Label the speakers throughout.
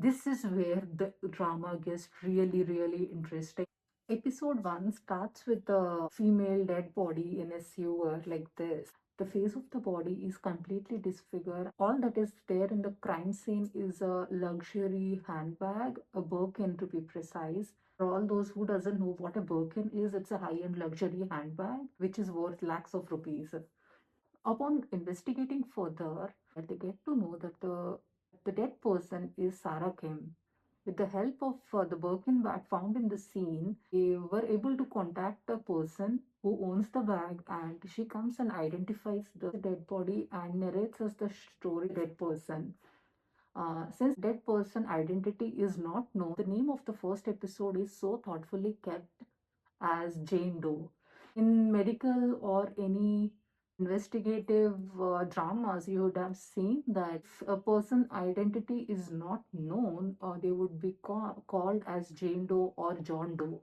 Speaker 1: This is where the drama gets really, really interesting. Episode 1 starts with a female dead body in a sewer like this. The face of the body is completely disfigured. All that is there in the crime scene is a luxury handbag, a Birkin to be precise. For all those who doesn't know what a Birkin is, it's a high-end luxury handbag which is worth lakhs of rupees. Upon investigating further, they get to know that the dead person is Sara Kim. With the help of the Birkin bag found in the scene, they were able to contact the person who owns the bag, and she comes and identifies the dead body and narrates us the story of the dead person. Since dead person identity is not known, the name of the first episode is so thoughtfully kept as Jane Doe. In medical or any investigative dramas, you would have seen that if a person identity is not known, they would be called as Jane Doe or John Doe.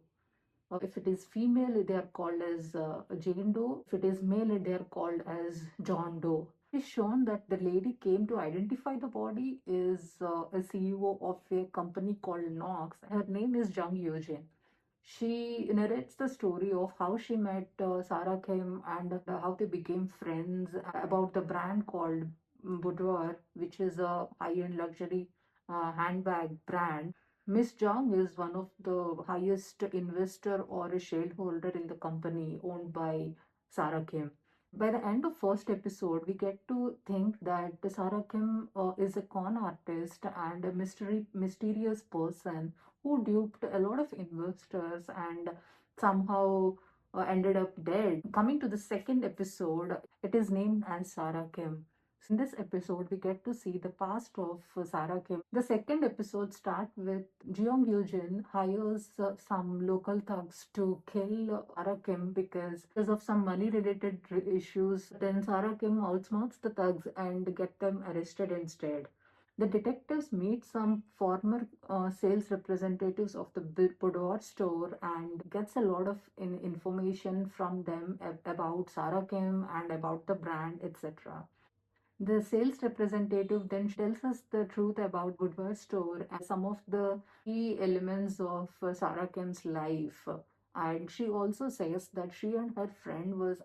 Speaker 1: If it is female, they are called as Jane Doe. If it is male, they are called as John Doe. It is shown that the lady came to identify the body is a CEO of a company called Knox. Her name is Jung Eugene. She narrates the story of how she met Sarah Kim and how they became friends, about the brand called Boudoir, which is a high-end luxury handbag brand. Miss Jung is one of the highest investor or a shareholder in the company owned by Sarah Kim. By the end of first episode, we get to think that Sarah Kim is a con artist and a mysterious person who duped a lot of investors and somehow ended up dead. Coming to the second episode, it is named as Sarah Kim. So in this episode, we get to see the past of Sarah Kim. The second episode starts with Jeong Yujin hires some local thugs to kill Sarah Kim because of some money related issues. Then Sarah Kim outsmarts the thugs and get them arrested instead. The detectives meet some former sales representatives of the boudoir store and gets a lot of information from them about Sarah Kim and about the brand, etc. The sales representative then tells us the truth about Boudoir store and some of the key elements of Sarah Kim's life. And she also says that she and her friend was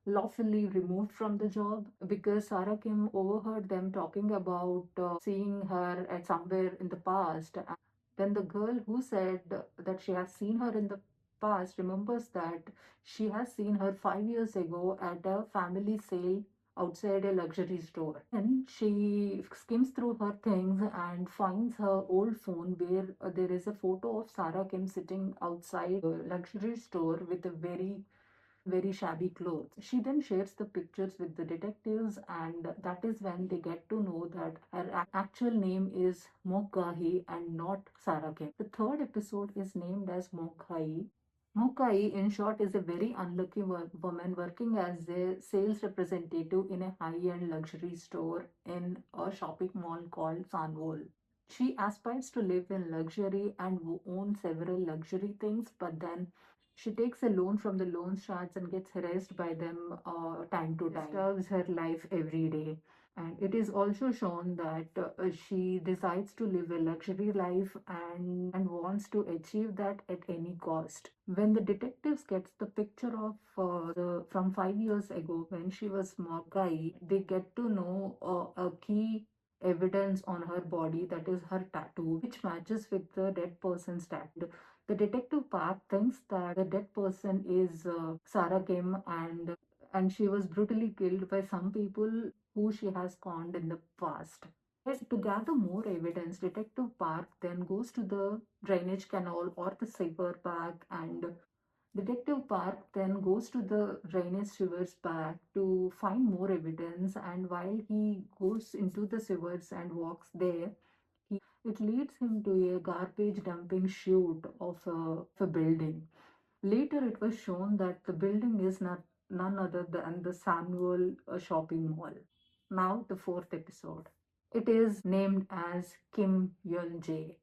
Speaker 1: unlawfully removed from the job because Sarah Kim overheard them talking about seeing her at somewhere in the past. And then the girl who said that she has seen her in the past remembers that she has seen her 5 years ago at a family sale outside a luxury store. And she skims through her things and finds her old phone where there is a photo of Sarah Kim sitting outside a luxury store with a very shabby clothes. She then shares the pictures with the detectives, and that is when they get to know that her actual name is Mokkahi and not Sarah Kim. The third episode is named as Mokkahi. Mokai, in short, is a very unlucky woman working as a sales representative in a high-end luxury store in a shopping mall called Sanwol. She aspires to live in luxury and own several luxury things, but then she takes a loan from the loan sharks and gets harassed by them time to time. Disturbs her life every day. And it is also shown that she decides to live a luxury life and wants to achieve that at any cost. When the detectives gets the picture of the from 5 years ago when she was Mokai, they get to know a key evidence on her body, that is her tattoo, which matches with the dead person's tattoo. The detective part thinks that the dead person is Sarah Kim and she was brutally killed by some people who she has conned in the past. Yes, to gather more evidence, Detective Park then goes to the drainage canal or the sewer back, and Detective Park then goes to the drainage sewers back to find more evidence. And while he goes into the sewers and walks there, it leads him to a garbage dumping chute of a building. Later, it was shown that the building is none other than the Samuel shopping mall. Now, the fourth episode. It is named as Kim Yun Jae.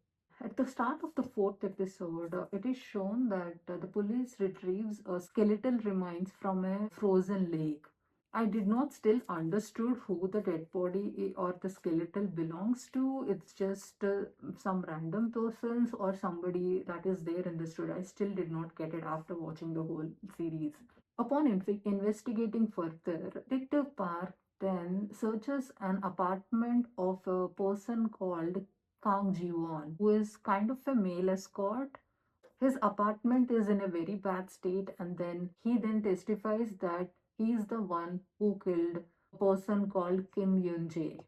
Speaker 1: At the start of the fourth episode, it is shown that the police retrieves skeletal remains from a frozen lake. I did not still understood who the dead body or the skeletal belongs to. It's just some random persons or somebody that is there in the story. I still did not get it after watching the whole series. Upon investigating further, Detective Park then searches an apartment of a person called Kang Ji-won, who is kind of a male escort. His apartment is in a very bad state, and then he then testifies that he is the one who killed a person called Kim Yun Jae.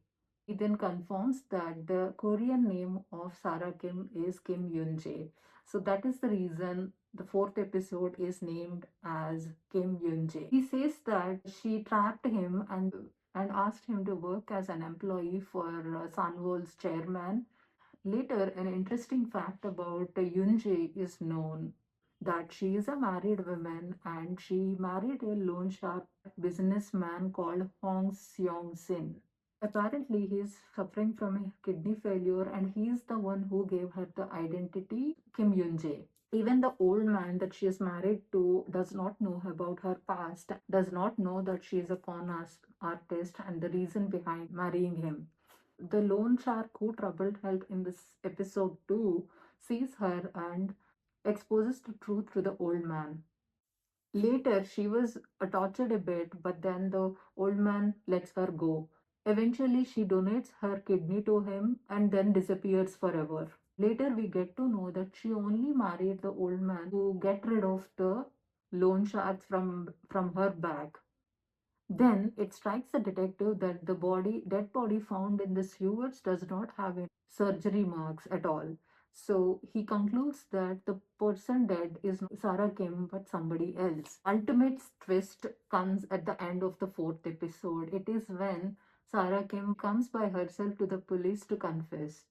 Speaker 1: He then confirms that the Korean name of Sara Kim is Kim Yun Jae. So that is the reason the fourth episode is named as Kim Yun Jae. He says that she trapped him and asked him to work as an employee for Sunwol's chairman. Later, an interesting fact about Yunji is known that she is a married woman and she married a loan shark businessman called Hong Seong Sin. Apparently, he is suffering from a kidney failure and he is the one who gave her the identity Kim Yun-jae. Even the old man that she is married to does not know about her past, does not know that she is a artist and the reason behind marrying him. The loan shark who troubled her in this episode 2 sees her and exposes the truth to the old man. Later, she was tortured a bit, but then the old man lets her go. Eventually, she donates her kidney to him and then disappears forever. Later, we get to know that she only married the old man to get rid of the loan sharks from her bag. Then it strikes the detective that the dead body found in the sewers does not have any surgery marks at all. So he concludes that the person dead is not Sarah Kim but somebody else. Ultimate twist comes at the end of the fourth episode. It is when Sarah Kim comes by herself to the police to confess.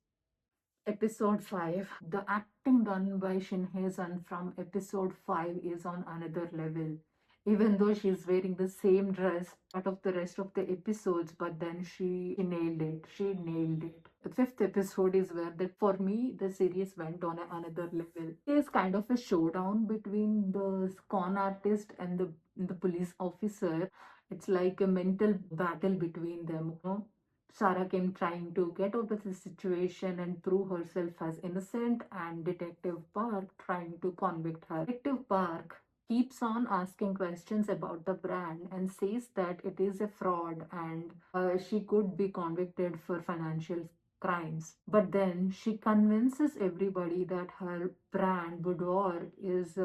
Speaker 1: Episode 5. The acting done by Shin Hae-sun from episode 5 is on another level. Even though she's wearing the same dress out of the rest of the episodes, but then she nailed it. She nailed it. The fifth episode is where for me the series went on another level. There's kind of a showdown between the con artist and the police officer. It's like a mental battle between them. Sarah came trying to get out of the situation and prove herself as innocent, and Detective Park trying to convict her. Detective Park keeps on asking questions about the brand and says that it is a fraud and she could be convicted for financial crimes. But then she convinces everybody that her brand Boudoir is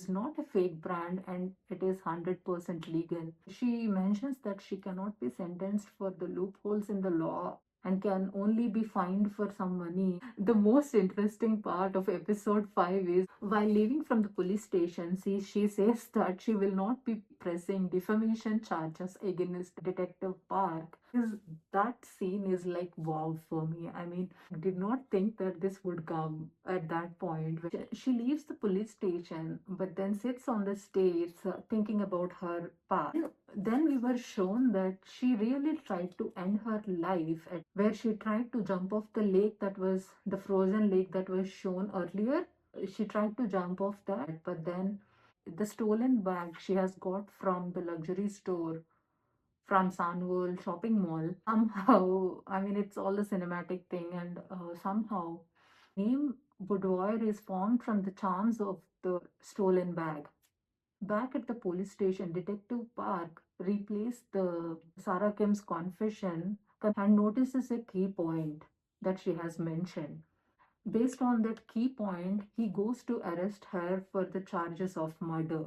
Speaker 1: not a fake brand and it is 100% legal. She mentions that she cannot be sentenced for the loopholes in the law and can only be fined for some money. The most interesting part of episode 5 is while leaving from the police station, she says that she will not be pressing defamation charges against Detective Park. That scene is like wow for me. I mean, I did not think that this would come at that point. She leaves the police station but then sits on the stairs thinking about her past. Then we were shown that she really tried to end her life at where she tried to jump off the lake that was the frozen lake that was shown earlier. She tried to jump off that, but then the stolen bag she has got from the luxury store from Sunworld shopping mall. Somehow, I mean, it's all a cinematic thing, and somehow, name Boudoir is formed from the charms of the stolen bag. Back at the police station, Detective Park replays the Sarah Kim's confession and notices a key point that she has mentioned. Based on that key point, he goes to arrest her for the charges of murder.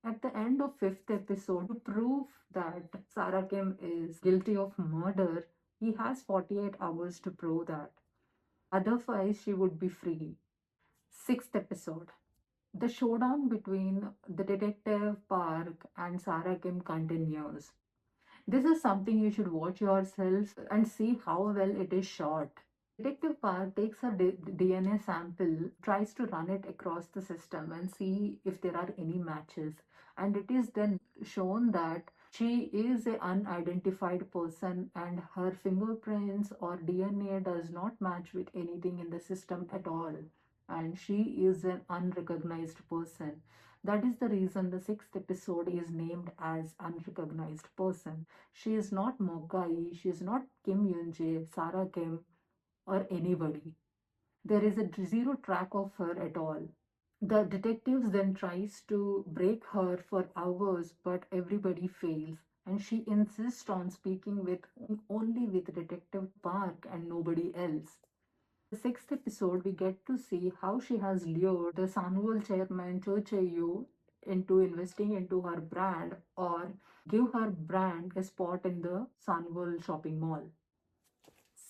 Speaker 1: At the end of fifth episode, to prove that Sarah Kim is guilty of murder, he has 48 hours to prove that. Otherwise, she would be free. Sixth episode. The showdown between the detective Park and Sarah Kim continues. This is something you should watch yourself and see how well it is shot. Detective Park takes her DNA sample, tries to run it across the system and see if there are any matches. And it is then shown that she is an unidentified person and her fingerprints or DNA does not match with anything in the system at all. And she is an unrecognized person. That is the reason the sixth episode is named as Unrecognized Person. She is not Mokai, she is not Kim Yunjae, Sara Kim, or anybody. There is a zero track of her at all. The detectives then tries to break her for hours, but everybody fails. And she insists on speaking with only with Detective Park and nobody else. The sixth episode, we get to see how she has lured the Sanwal chairman Cho Chae-yu into investing into her brand or give her brand a spot in the Sanwal shopping mall.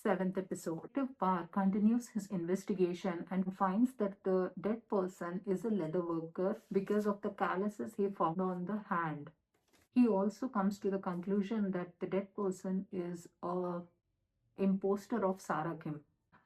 Speaker 1: Seventh episode. Detective Park continues his investigation and finds that the dead person is a leather worker because of the calluses he found on the hand. He also comes to the conclusion that the dead person is a imposter of Sara Kim.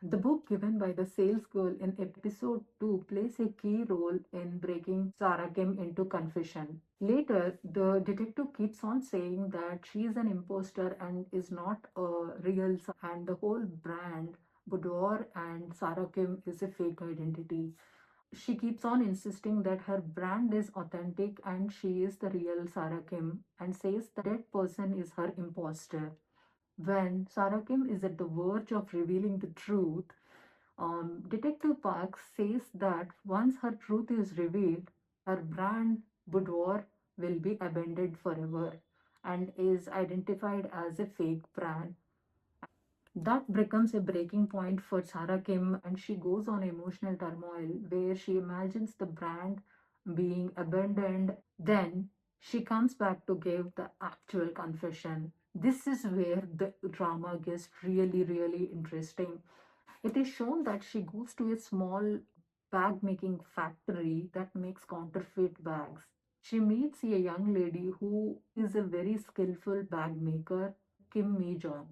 Speaker 1: The book given by the sales girl in episode 2 plays a key role in breaking Sara Kim into confession. Later, the detective keeps on saying that she is an imposter and is not a real and the whole brand, Boudoir and Sara Kim, is a fake identity. She keeps on insisting that her brand is authentic and she is the real Sara Kim and says the dead person is her imposter. When Sara Kim is at the verge of revealing the truth, Detective Park says that once her truth is revealed, her brand boudoir will be abandoned forever and is identified as a fake brand. That becomes a breaking point for Sara Kim, and she goes on emotional turmoil where she imagines the brand being abandoned. Then she comes back to give the actual confession. This is where the drama gets really, really interesting. It is shown that she goes to a small bag making factory that makes counterfeit bags. She meets a young lady who is a very skillful bag maker, Kim Mi Jong.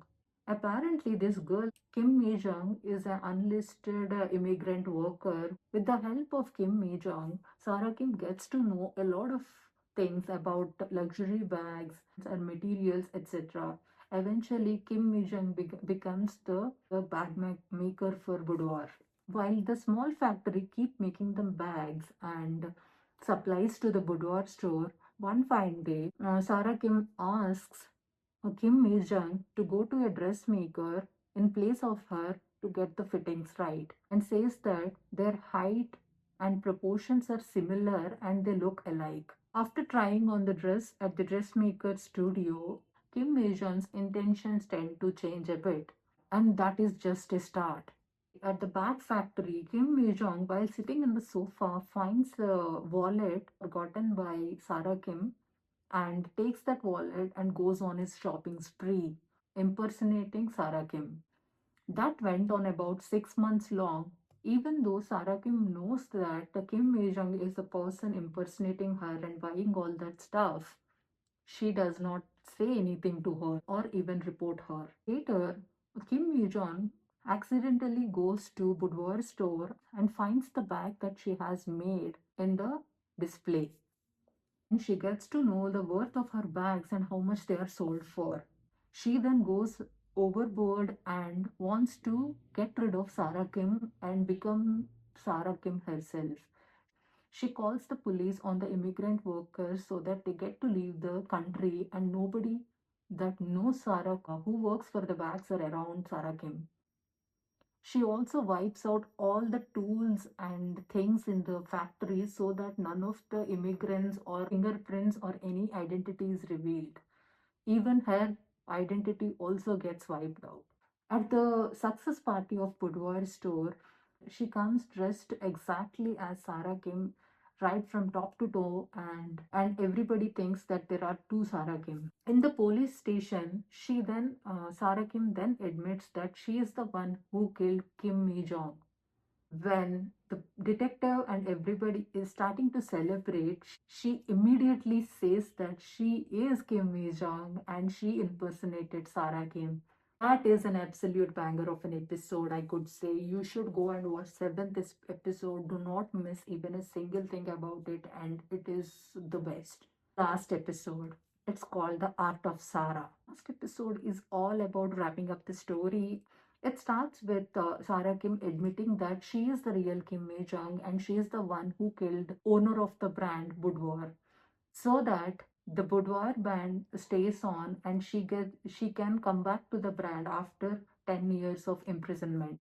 Speaker 1: Apparently, this girl, Kim Mi Jong, is an unlisted immigrant worker. With the help of Kim Mi Jong, Sarah Kim gets to know a lot of things about luxury bags and materials, etc. Eventually, Kim Mi Jong becomes the maker for boudoir. While the small factory keep making them bags and supplies to the boudoir store, one fine day, Sarah Kim asks Kim Jung to go to a dressmaker in place of her to get the fittings right and says that their height and proportions are similar and they look alike. After trying on the dress at the dressmaker's studio, Kim Jung's intentions tend to change a bit, and that is just a start. At the bag factory, Kim Jong, while sitting in the sofa, finds a wallet forgotten by Sarah Kim and takes that wallet and goes on his shopping spree, impersonating Sarah Kim. That went on about 6 months long. Even though Sarah Kim knows that the Kim Jong is the person impersonating her and buying all that stuff, she does not say anything to her or even report her. Later, Kim Jong accidentally goes to boudoir store and finds the bag that she has made in the display. And she gets to know the worth of her bags and how much they are sold for. She then goes overboard and wants to get rid of Sarah Kim and become Sarah Kim herself. She calls the police on the immigrant workers so that they get to leave the country and nobody that knows Sarah who works for the bags are around Sarah Kim. She also wipes out all the tools and things in the factory so that none of the immigrants or fingerprints or any identity is revealed. Even her identity also gets wiped out. At the success party of Boudoir store, she comes dressed exactly as Sarah Kim, right from top to toe, and everybody thinks that there are two Sarah Kim. In the police station, Sarah Kim then admits that she is the one who killed Kim Mi Jong. When the detective and everybody is starting to celebrate, she immediately says that she is Kim Mi Jong and she impersonated Sarah Kim. That is an absolute banger of an episode, I could say. You should go and watch seventh episode. Do not miss even a single thing about it, and it is the best. Last episode. It's called The Art of Sara. Last episode is all about wrapping up the story. It starts with Sara Kim admitting that she is the real Kim Mei Jung and she is the one who killed owner of the brand Boudoir, so that the boudoir band stays on and she can come back to the brand after 10 years of imprisonment.